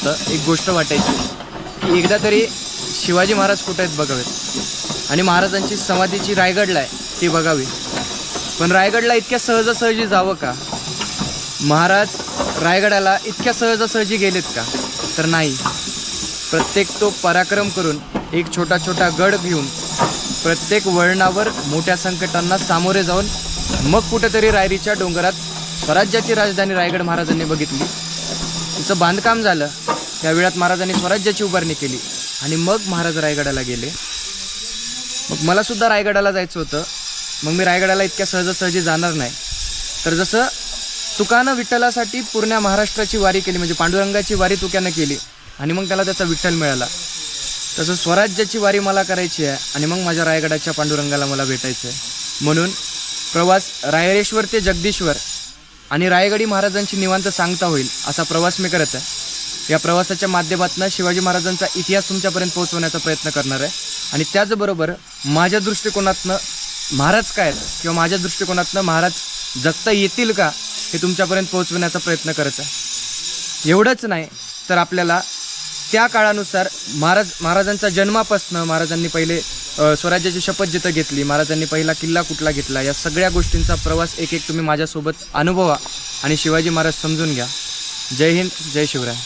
होतं, एक गोष्ट वाटायची की एकदा तरी शिवाजी महाराज कुठे आहेत बघावेत आणि महाराजांची समाधीची रायगडला आहे ती बघावी. पण रायगडला इतक्या सहजासहजी जावं का? महाराज रायगडाला इतक्या सहजासहजी गेलेत का? तर नाही. प्रत्येक तो पराक्रम करून एक छोटा छोटा गड घेऊन प्रत्येक वळणावर मोठ्या संकटांना सामोरे जाऊन मग कुठेतरी रायरीच्या डोंगरात स्वराज्याची राजधानी रायगड महाराजांनी बघितली. तिचं बांधकाम झालं. त्या वेळात महाराजांनी स्वराज्याची उभारणी केली आणि मग महाराज रायगडाला गेले. मग मला सुद्धा रायगडाला जायचं होतं. मग मी रायगडाला इतक्या सहजासहजी जाणार नाही. तर जसं तुकानं विठ्ठलासाठी पूर्ण महाराष्ट्राची वारी केली, म्हणजे पांडुरंगाची वारी तुक्यानं केली आणि मग त्याला त्याचा विठ्ठल मिळाला, तसं स्वराज्याची वारी मला करायची आहे आणि मग माझ्या रायगडाच्या पांडुरंगाला मला भेटायचं आहे. म्हणून प्रवास रायरेश्वर ते जगदीश्वर आणि रायगडी महाराजांची निवांत सांगता होईल असा प्रवास मी करत आहे. या प्रवासाच्या माध्यमातून शिवाजी महाराजांचा इतिहास तुमच्यापर्यंत पोहोचवण्याचा प्रयत्न करणार आहे आणि त्याचबरोबर माझ्या दृष्टिकोनातनं महाराज काय आहेत किंवा माझ्या दृष्टिकोनातनं महाराज जगता येतील का हे तुमच्यापर्यंत पोहोचवण्याचा प्रयत्न करत आहे. एवढंच नाही तर आपल्याला त्या काळानुसार महाराजांचा जन्मापासनं महाराजांनी पहिले स्वराज्याची शपथ जिथं घेतली, महाराजांनी पहिला किल्ला कुठला घेतला, या सगळ्या गोष्टींचा प्रवास एक एक तुम्ही माझ्यासोबत अनुभवा आणि शिवाजी महाराज समजून घ्या. जय हिंद, जय शिवराय.